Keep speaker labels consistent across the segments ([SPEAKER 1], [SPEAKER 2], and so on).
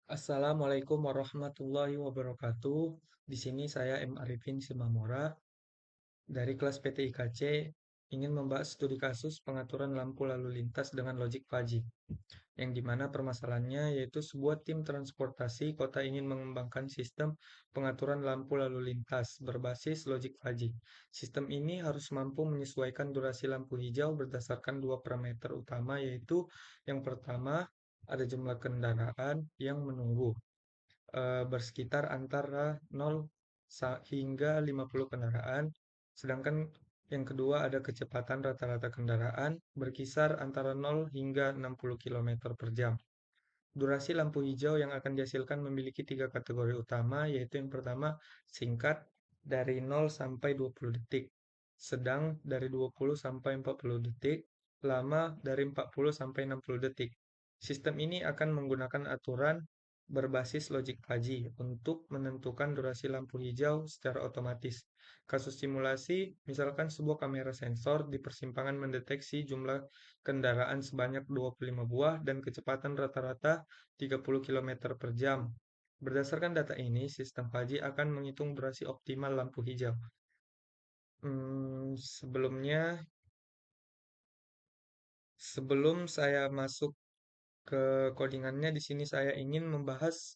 [SPEAKER 1] Assalamualaikum warahmatullahi wabarakatuh. Di sini saya M. Arifin Simamora dari kelas PTIKC ingin membahas studi kasus pengaturan lampu lalu lintas dengan logik Faji, yang dimana permasalahannya yaitu sebuah tim transportasi kota ingin mengembangkan sistem pengaturan lampu lalu lintas berbasis logik Faji. Sistem ini harus mampu menyesuaikan durasi lampu hijau berdasarkan dua parameter utama, yaitu yang pertama ada jumlah kendaraan yang menunggu bersekitar antara 0 hingga 50 kendaraan, sedangkan yang kedua ada kecepatan rata-rata kendaraan berkisar antara 0 hingga 60 km per jam. Durasi lampu hijau yang akan dihasilkan memiliki tiga kategori utama, yaitu yang pertama singkat dari 0 sampai 20 detik, sedang dari 20 sampai 40 detik, lama dari 40 sampai 60 detik. Sistem ini akan menggunakan aturan berbasis logik Faji untuk menentukan durasi lampu hijau secara otomatis. Kasus simulasi, misalkan sebuah kamera sensor di persimpangan mendeteksi jumlah kendaraan sebanyak 25 buah dan kecepatan rata-rata 30 km per jam. Berdasarkan data ini, sistem Faji akan menghitung durasi optimal lampu hijau. Sebelumnya, sebelum saya masuk ke codingannya, di sini saya ingin membahas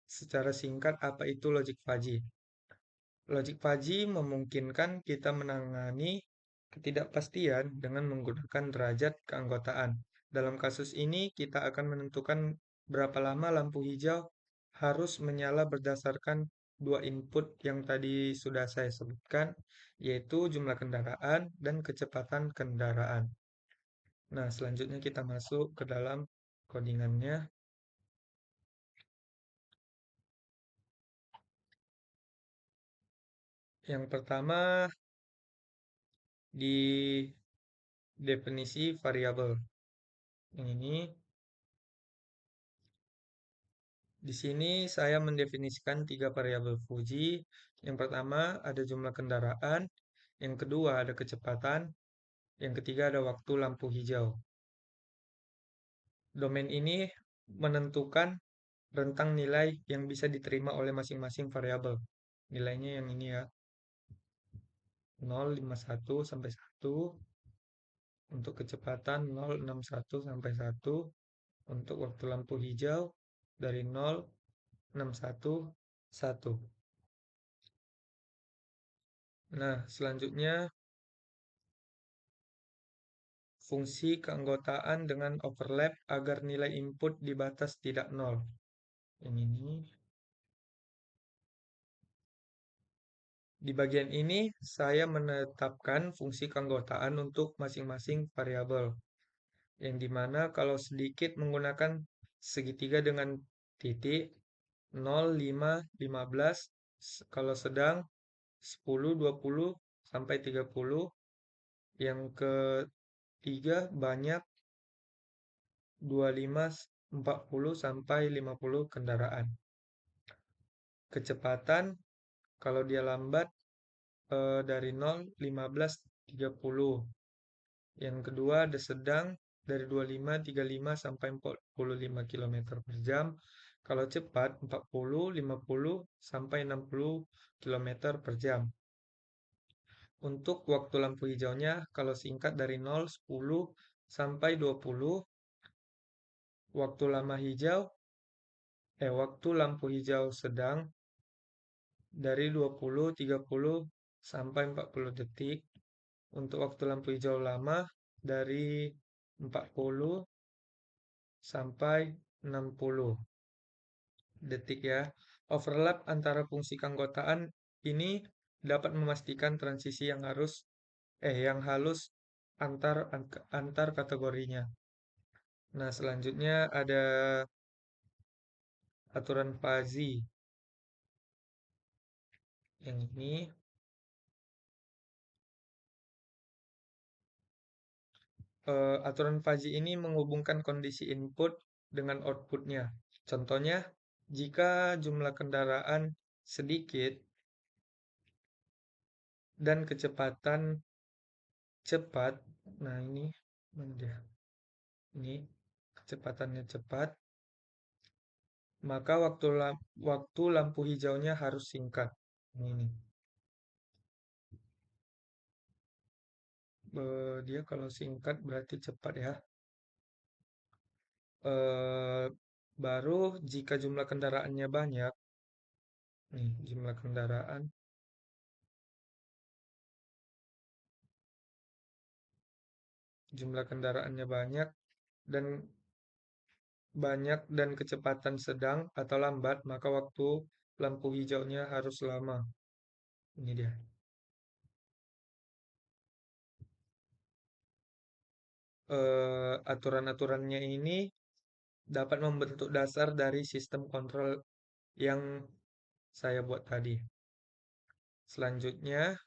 [SPEAKER 1] secara singkat apa itu logic fuzzy. Logic fuzzy memungkinkan kita menangani ketidakpastian dengan menggunakan derajat keanggotaan. Dalam kasus ini, kita akan menentukan berapa lama lampu hijau harus menyala berdasarkan dua input yang tadi sudah saya sebutkan, yaitu jumlah kendaraan dan kecepatan kendaraan. Nah, selanjutnya kita masuk ke dalam codingannya. Yang pertama di definisi variabel. Yang ini di sini saya mendefinisikan tiga variabel Fuji. Yang pertama ada jumlah kendaraan, yang kedua ada kecepatan, yang ketiga ada waktu lampu hijau. Domain ini menentukan rentang nilai yang bisa diterima oleh masing-masing variabel. Nilainya yang ini ya, 0,51 sampai 1, untuk kecepatan 0,61 sampai 1, untuk waktu lampu hijau dari 0,61 1. Nah, selanjutnya fungsi keanggotaan dengan overlap agar nilai input di batas tidak nol. Yang ini. Di bagian ini saya menetapkan fungsi keanggotaan untuk masing-masing variabel. Yang dimana kalau sedikit menggunakan segitiga dengan titik 0, 5, 15, kalau sedang 10, 20, sampai 30, yang ketiga banyak 25, 40, sampai 50 kendaraan. Kecepatan kalau dia lambat dari 0, 15, 30. Yang kedua ada sedang dari 25, 35, sampai 45 km per jam. Kalau cepat 40, 50, sampai 60 km per jam. Untuk waktu lampu hijaunya, kalau singkat dari 0, 10, sampai 20, waktu lampu hijau sedang dari 20, 30, sampai 40 detik. Untuk waktu lampu hijau lama dari 40 sampai 60 detik ya. Overlap antara fungsi keanggotaan ini dapat memastikan transisi yang halus antar kategorinya. Nah, selanjutnya ada aturan Fuzzy. Yang ini aturan Fuzzy ini menghubungkan kondisi input dengan outputnya. Contohnya, jika jumlah kendaraan sedikit dan kecepatan cepat, nah ini mana dia? Ini kecepatannya cepat, maka waktu lampu hijaunya harus singkat. Ini, dia kalau singkat berarti cepat ya. Eh, Baru jika jumlah kendaraannya banyak, nih jumlah kendaraannya dan dan kecepatan sedang atau lambat, maka waktu lampu hijaunya harus lama. Ini dia. Aturan-aturannya ini dapat membentuk dasar dari sistem kontrol yang saya buat tadi. Selanjutnya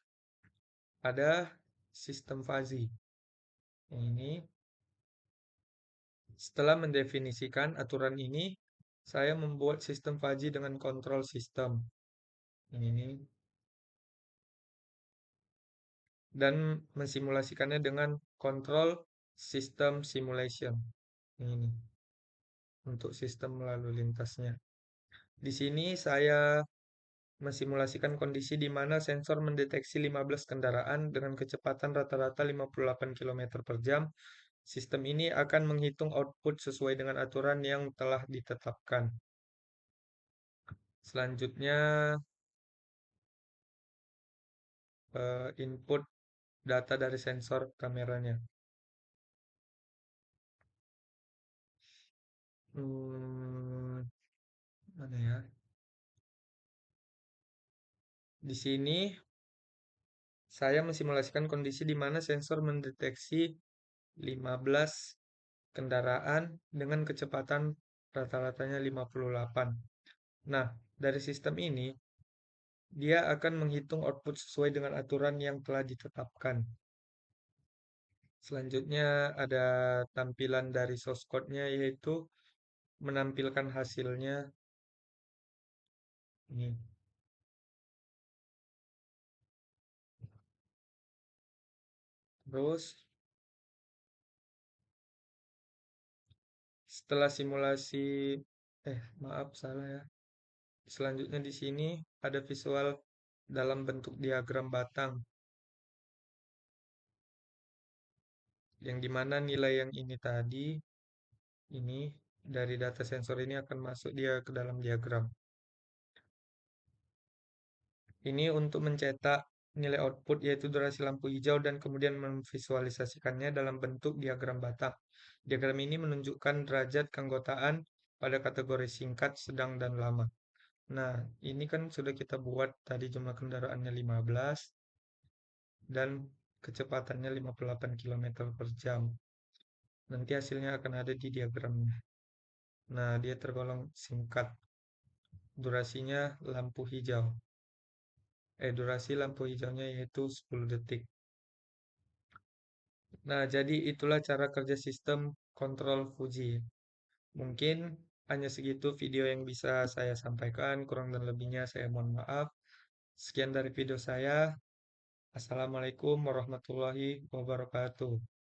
[SPEAKER 1] ada sistem fuzzy. Ini setelah mendefinisikan aturan ini, saya membuat sistem fuzzy dengan kontrol sistem. Ini dan mensimulasikannya dengan kontrol sistem simulation. Ini untuk sistem lalu lintasnya. Di sini saya mensimulasikan kondisi di mana sensor mendeteksi 15 kendaraan dengan kecepatan rata-rata 58 km per jam. Sistem ini akan menghitung output sesuai dengan aturan yang telah ditetapkan. Selanjutnya, input data dari sensor kameranya. Hmm, Mana ya? Di sini saya mensimulasikan kondisi di mana sensor mendeteksi 15 kendaraan dengan kecepatan rata-ratanya 58. Nah, dari sistem ini, dia akan menghitung output sesuai dengan aturan yang telah ditetapkan. Selanjutnya ada tampilan dari source code-nya yaitu menampilkan hasilnya ini. Terus setelah simulasi maaf salah ya. Selanjutnya di sini ada visual dalam bentuk diagram batang yang dimana nilai yang ini tadi ini dari data sensor ini akan masuk dia ke dalam diagram. Ini untuk mencetak nilai output yaitu durasi lampu hijau dan kemudian memvisualisasikannya dalam bentuk diagram batang. Diagram ini menunjukkan derajat keanggotaan pada kategori singkat, sedang, dan lama. Nah, ini kan sudah kita buat tadi jumlah kendaraannya 15 dan kecepatannya 58 km per jam. Nanti hasilnya akan ada di diagramnya. Nah, dia tergolong singkat. Durasinya lampu hijau. Durasi lampu hijaunya yaitu 10 detik. Nah, jadi itulah cara kerja sistem kontrol Fuji. Mungkin hanya segitu video yang bisa saya sampaikan, kurang dan lebihnya saya mohon maaf. Sekian dari video saya. Assalamualaikum warahmatullahi wabarakatuh.